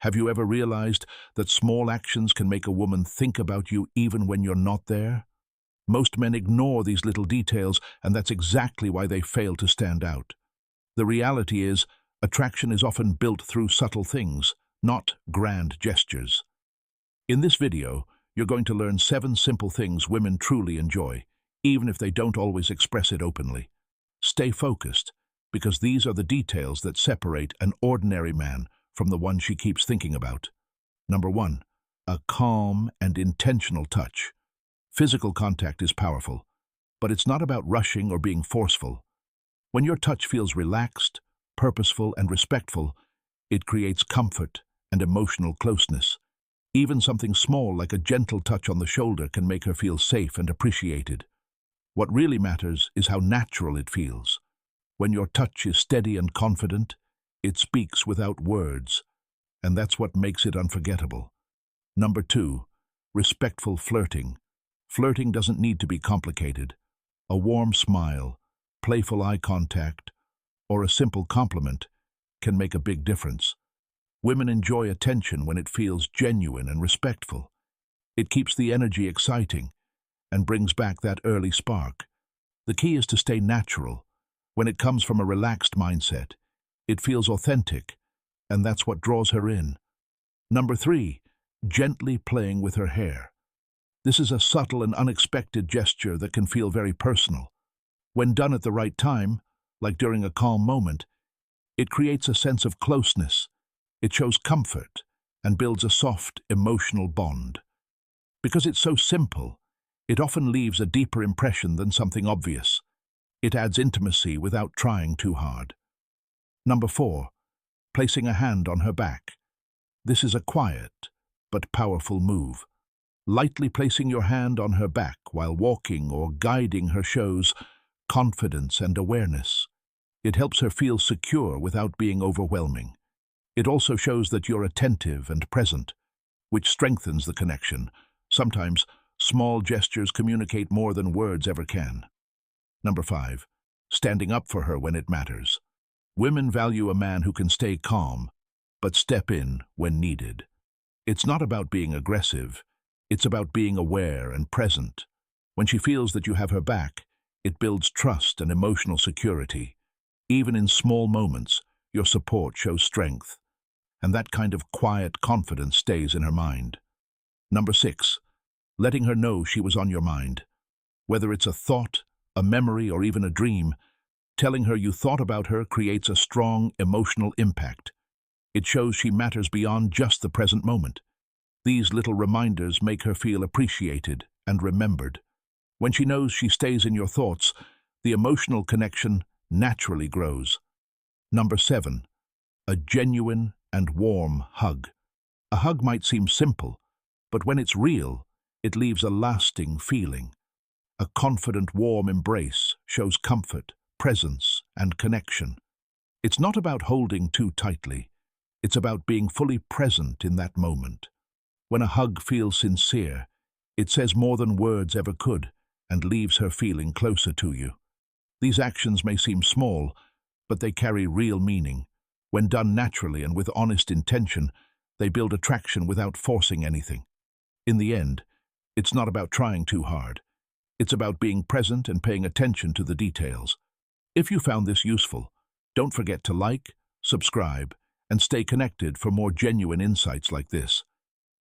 Have you ever realized that small actions can make a woman think about you even when you're not there? Most men ignore these little details, and that's exactly why they fail to stand out. The reality is, attraction is often built through subtle things, not grand gestures. In this video, you're going to learn 7 simple things women truly enjoy, even if they don't always express it openly. Stay focused, because these are the details that separate an ordinary man from the one she keeps thinking about. Number 1. A calm and intentional touch. Physical contact is powerful, but it's not about rushing or being forceful. When your touch feels relaxed, purposeful, and respectful, it creates comfort and emotional closeness. Even something small like a gentle touch on the shoulder can make her feel safe and appreciated. What really matters is how natural it feels. When your touch is steady and confident, it speaks without words, and that's what makes it unforgettable. Number 2, respectful flirting. Flirting doesn't need to be complicated. A warm smile, playful eye contact, or a simple compliment can make a big difference. Women enjoy attention when it feels genuine and respectful. It keeps the energy exciting and brings back that early spark. The key is to stay natural. When it comes from a relaxed mindset, it feels authentic, and that's what draws her in. Number 3, gently playing with her hair. This is a subtle and unexpected gesture that can feel very personal. When done at the right time, like during a calm moment, it creates a sense of closeness. It shows comfort and builds a soft, emotional bond. Because it's so simple, it often leaves a deeper impression than something obvious. It adds intimacy without trying too hard. Number 4, placing a hand on her back. This is a quiet but powerful move. Lightly placing your hand on her back while walking or guiding her shows confidence and awareness. It helps her feel secure without being overwhelming. It also shows that you're attentive and present, which strengthens the connection. Sometimes, small gestures communicate more than words ever can. Number 5, standing up for her when it matters. Women value a man who can stay calm, but step in when needed. It's not about being aggressive, it's about being aware and present. When she feels that you have her back, it builds trust and emotional security. Even in small moments, your support shows strength, and that kind of quiet confidence stays in her mind. Number 6, letting her know she was on your mind. Whether it's a thought, a memory, or even a dream, telling her you thought about her creates a strong emotional impact. It shows she matters beyond just the present moment. These little reminders make her feel appreciated and remembered. When she knows she stays in your thoughts, the emotional connection naturally grows. Number 7, a genuine and warm hug. A hug might seem simple, but when it's real, it leaves a lasting feeling. A confident, warm embrace shows comfort, presence, and connection. It's not about holding too tightly. It's about being fully present in that moment. When a hug feels sincere, it says more than words ever could and leaves her feeling closer to you. These actions may seem small, but they carry real meaning. When done naturally and with honest intention, they build attraction without forcing anything. In the end, it's not about trying too hard. It's about being present and paying attention to the details. If you found this useful, don't forget to like, subscribe, and stay connected for more genuine insights like this.